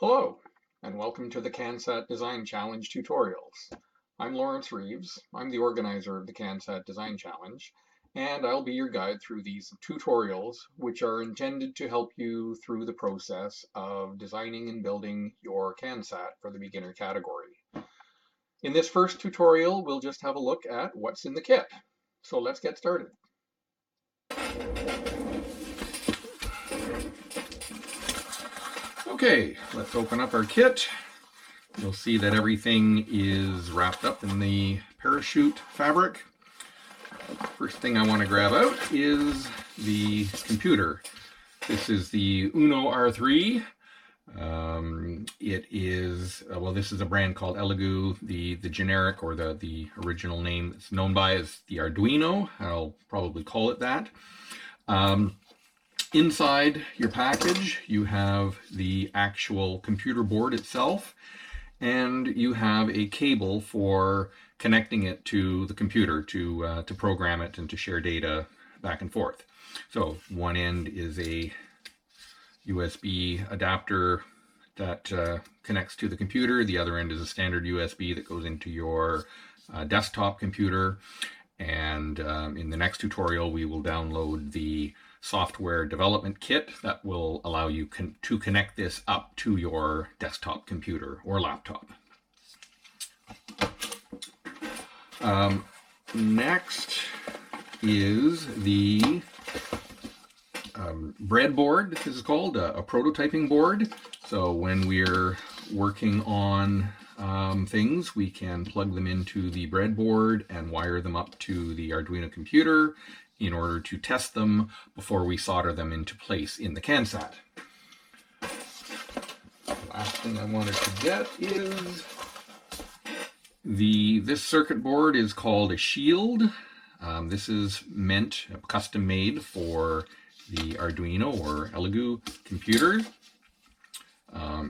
Hello, and welcome to the CanSat Design Challenge tutorials. I'm Lawrence Reeves. I'm the organizer of the CanSat Design Challenge, and I'll be your guide through these tutorials, which are intended to help you through the process of designing and building your CanSat for the beginner category. In this first tutorial, we'll just have a look at what's in the kit. So let's get started. Okay, let's open up our kit. You'll see that everything is wrapped up in the parachute fabric. First thing I want to grab out is the computer. This is the Uno R3. It is, this is a brand called Elegoo. The generic or the original name it's known by is the Arduino. I'll probably call it that. Inside your package, you have the actual computer board itself, and you have a cable for connecting it to the computer to program it and to share data back and forth. So one end is a USB adapter that connects to the computer. The other end is a standard USB that goes into your desktop computer. And in the next tutorial, we will download the software development kit that will allow you to connect this up to your desktop computer or laptop. Next is the breadboard. This is called a prototyping board. So when we're working on things, we can plug them into the breadboard and wire them up to the Arduino computer in order to test them before we solder them into place in the CanSat. The last thing I wanted to get is this circuit board is called a shield. This is meant custom made for the Arduino or Elegoo computer.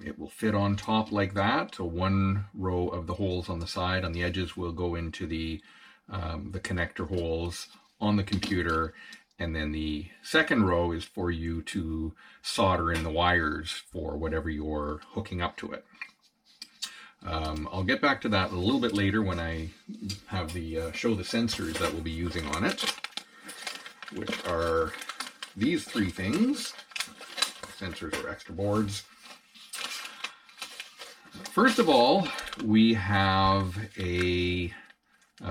It will fit on top like that. So one row of the holes on the side on the edges will go into the connector holes on the computer, and then the second row is for you to solder in the wires for whatever you're hooking up to it. I'll get back to that a little bit later when I have the show the sensors that we'll be using on it, which are these three things. Sensors are extra boards. First of all, we have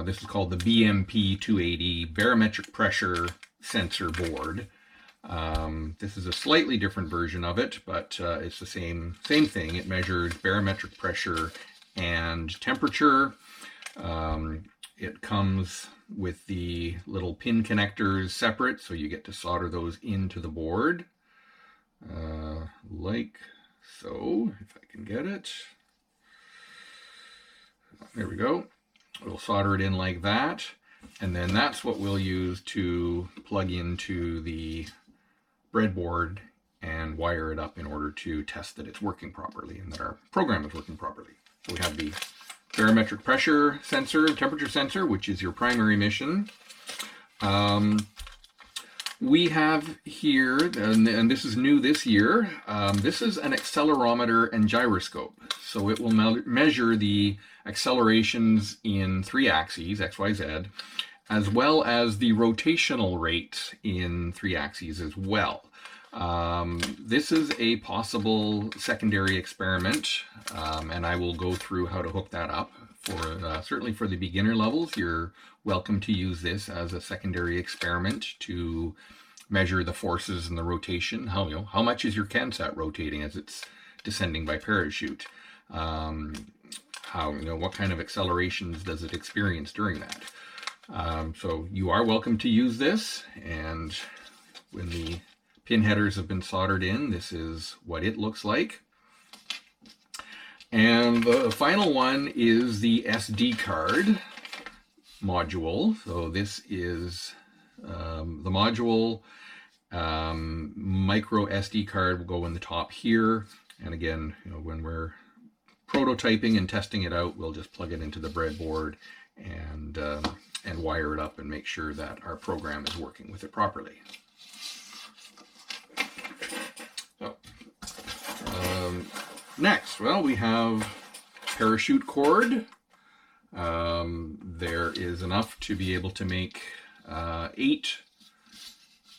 this is called the BMP 280 barometric pressure sensor board. This is a slightly different version of it, but it's the same thing. It measures barometric pressure and temperature. It comes with the little pin connectors separate, so you get to solder those into the board, like so, if I can get it. There we go. We'll solder it in like that, and then that's what we'll use to plug into the breadboard and wire it up in order to test that it's working properly and that our program is working properly. So we have the barometric pressure sensor, temperature sensor, which is your primary mission. We have here, and this is new this year, this is an accelerometer and gyroscope. So it will measure the accelerations in 3 axes, X, Y, Z, as well as the rotational rate in 3 axes as well. This is a possible secondary experiment, and I will go through how to hook that up. Certainly for the beginner levels, you're welcome to use this as a secondary experiment to measure the forces and the rotation. How much is your CanSat rotating as it's descending by parachute? What kind of accelerations does it experience during that? So you are welcome to use this, and when the pin headers have been soldered in, this is what it looks like. And the final one is the SD card module. So this is the module. Micro SD card will go in the top here. And again, when we're prototyping and testing it out, we'll just plug it into the breadboard and wire it up and make sure that our program is working with it properly. So Next, well, we have parachute cord. There is enough to be able to make 8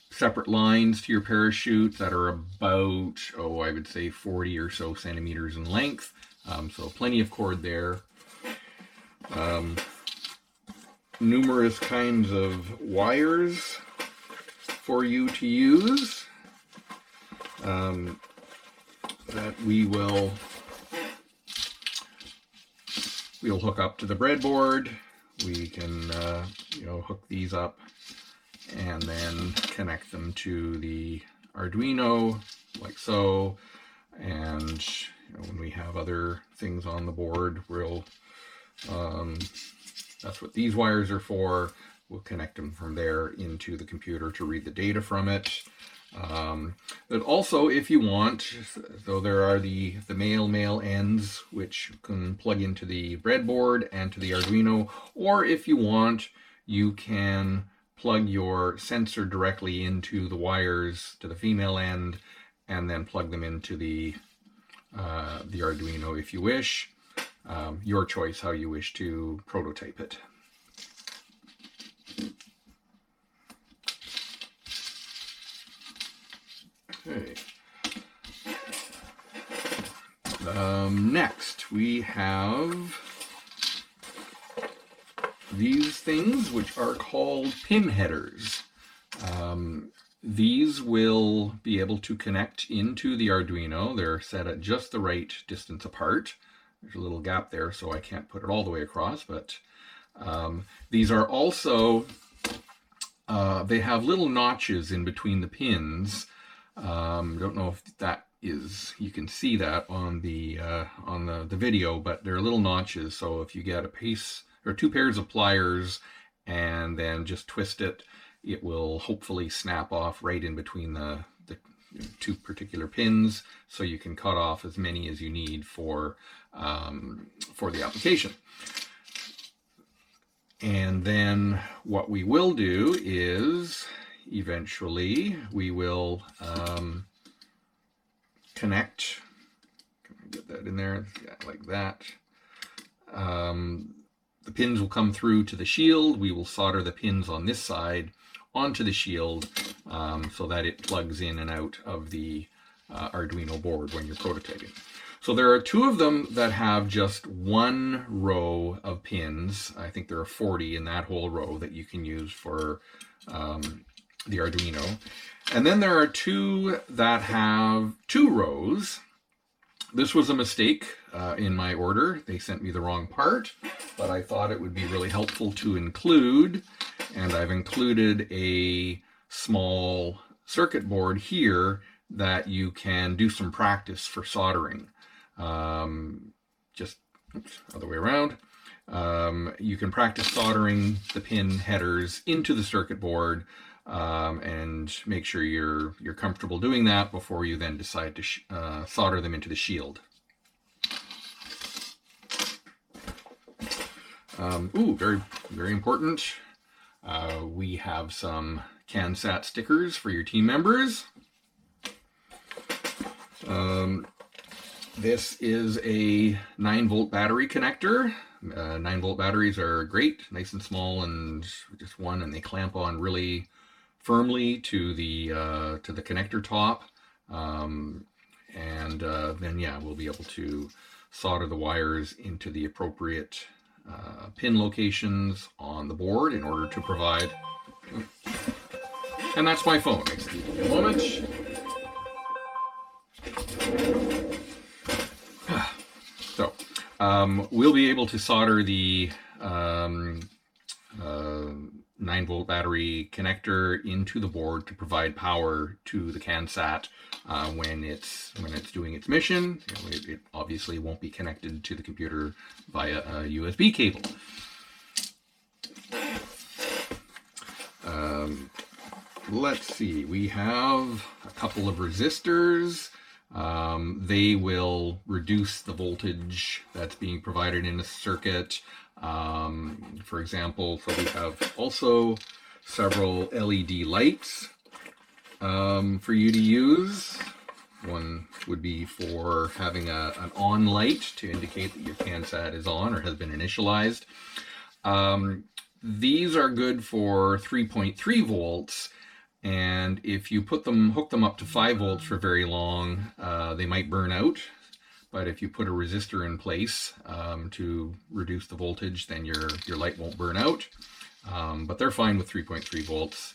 separate lines to your parachute that are about, I would say 40 or so centimeters in length. So plenty of cord there. Numerous kinds of wires for you to use that we'll hook up to the breadboard. We can hook these up and then connect them to the Arduino like so. And when we have other things on the board, that's what these wires are for. We'll connect them from there into the computer to read the data from it. But also, if you want, so there are the male ends, which can plug into the breadboard and to the Arduino, or if you want, you can plug your sensor directly into the wires to the female end, and then plug them into the Arduino if you wish. Your choice how you wish to prototype it. Okay. Next, we have these things, which are called pin headers. These will be able to connect into the Arduino. They're set at just the right distance apart. There's a little gap there, so I can't put it all the way across, but these are also, they have little notches in between the pins. Don't know if that is, you can see that on the video, but there are little notches. So if you get a piece or 2 pairs of pliers and then just twist it, it will hopefully snap off right in between the 2 particular pins, so you can cut off as many as you need for the application. And then what we will do is eventually we will connect, can I get that in there? Yeah, like that. The pins will come through to the shield. We will solder the pins on this side onto the shield so that it plugs in and out of the Arduino board when you're prototyping. So there are 2 of them that have just 1 row of pins. I think there are 40 in that whole row that you can use for the Arduino. And then there are 2 that have 2 rows. This was a mistake in my order. They sent me the wrong part, but I thought it would be really helpful to include, and I've included a small circuit board here that you can do some practice for soldering. Just other way around. You can practice soldering the pin headers into the circuit board and make sure you're comfortable doing that before you then decide to solder them into the shield. Very, very important. We have some CanSat stickers for your team members. This is a 9-volt battery connector. 9-volt batteries are great, nice and small, and just one, and they clamp on really firmly to the connector top. Then yeah, we'll be able to solder the wires into the appropriate pin locations on the board in order to provide. And that's my phone. Excuse me a moment. So we'll be able to solder the 9-volt battery connector into the board to provide power to the CanSat when it's doing its mission. It obviously won't be connected to the computer via a USB cable. Let's see, we have a couple of resistors. They will reduce the voltage that's being provided in the circuit. For example, so we have also several LED lights for you to use. One would be for having an on light to indicate that your CanSat is on or has been initialized. These are good for 3.3 volts, and if you hook them up to 5 volts for very long, they might burn out. But if you put a resistor in place to reduce the voltage, then your light won't burn out. But they're fine with 3.3 volts.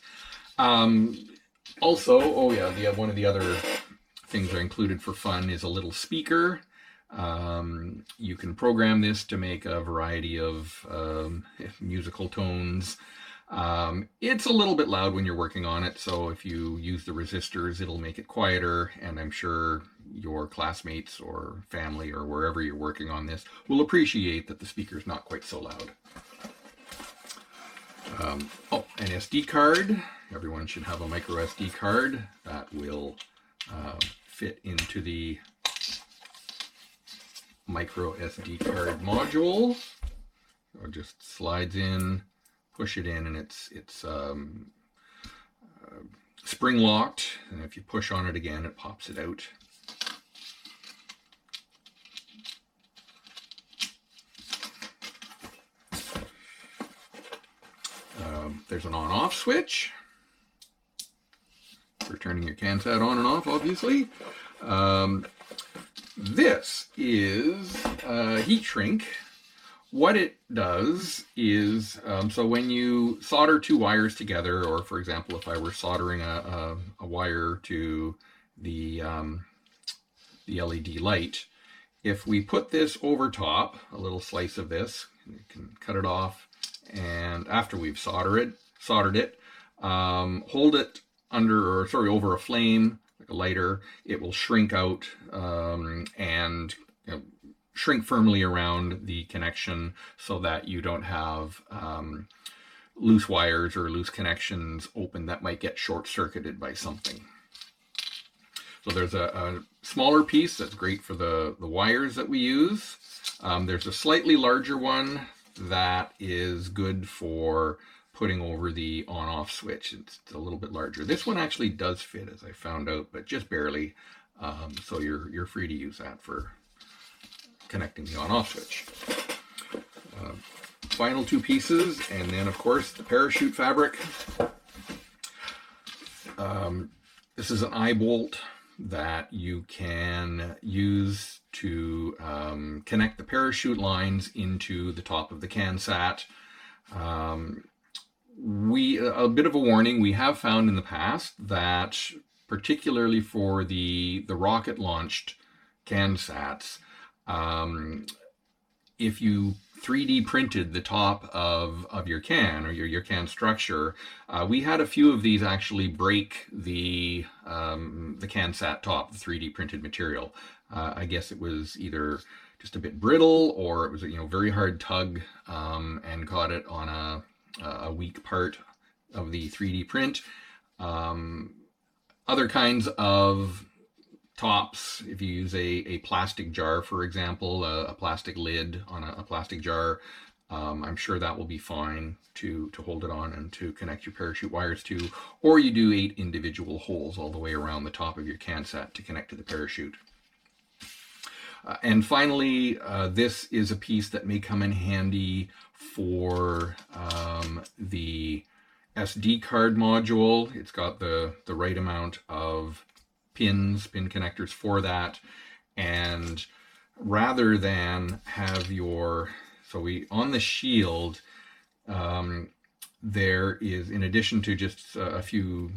Also, oh yeah, one of the other things are included for fun is a little speaker. You can program this to make a variety of musical tones. It's a little bit loud when you're working on it, so if you use the resistors, it'll make it quieter, and I'm sure your classmates or family or wherever you're working on this will appreciate that the speaker's not quite so loud. An SD card. Everyone should have a micro SD card that will fit into the micro SD card module. So it just slides in, push it in, and it's spring locked, and if you push on it again, it pops it out. There's an on-off switch for turning your CanSat on and off, obviously. This is a heat shrink. What it does is, so when you solder two wires together, or for example, if I were soldering a wire to the LED light, if we put this over top, a little slice of this, you can cut it off, and after we've soldered it, hold it over a flame, like a lighter, it will shrink out and shrink firmly around the connection so that you don't have loose wires or loose connections open that might get short-circuited by something. So there's a smaller piece that's great for the wires that we use. There's a slightly larger one that is good for putting over the on-off switch. It's a little bit larger. This one actually does fit, as I found out, but just barely. So you're free to use that for connecting the on-off switch. Final two pieces, and then of course the parachute fabric. This is an eye bolt that you can use to connect the parachute lines into the top of the CanSat. A bit of a warning, we have found in the past that particularly for the rocket launched CanSats, if you 3D printed the top of your can or your can structure, we had a few of these actually break the CanSat top, the 3D printed material. I guess it was either just a bit brittle, or it was a very hard tug and caught it on a weak part of the 3D print. Other kinds of tops, if you use a plastic jar, for example, a plastic lid on a plastic jar, I'm sure that will be fine to hold it on and to connect your parachute wires to, or you do 8 individual holes all the way around the top of your CanSat to connect to the parachute. And finally, this is a piece that may come in handy for the SD card module. It's got the right amount of pin connectors for that, and rather than have on the shield, there is, in addition to just a few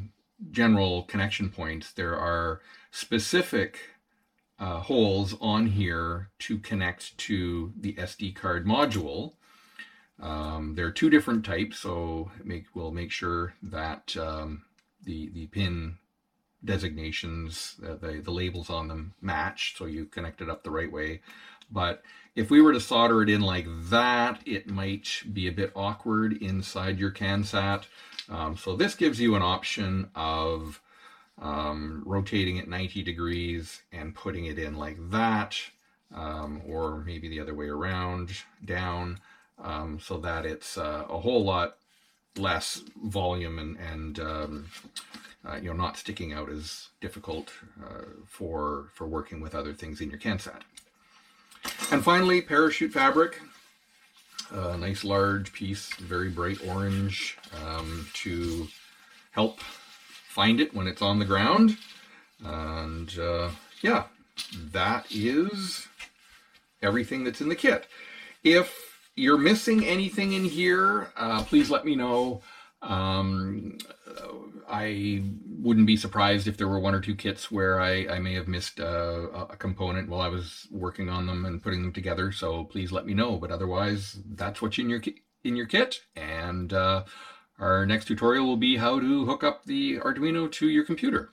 general connection points, there are specific holes on here to connect to the SD card module. There are 2 different types, so we'll make sure that the pin designations, the labels on them match, so you connect it up the right way. But if we were to solder it in like that, it might be a bit awkward inside your CanSat. So this gives you an option of rotating it 90 degrees and putting it in like that, or maybe the other way around, down, so that it's a whole lot less volume and not sticking out as difficult for working with other things in your CanSat. And finally, parachute fabric. A nice large piece, very bright orange, to help find it when it's on the ground. And yeah, that is everything that's in the kit. If you're missing anything in here, please let me know. I wouldn't be surprised if there were one or two kits where I may have missed a component while I was working on them and putting them together, so please let me know. But otherwise, that's what's in your kit, and our next tutorial will be how to hook up the Arduino to your computer.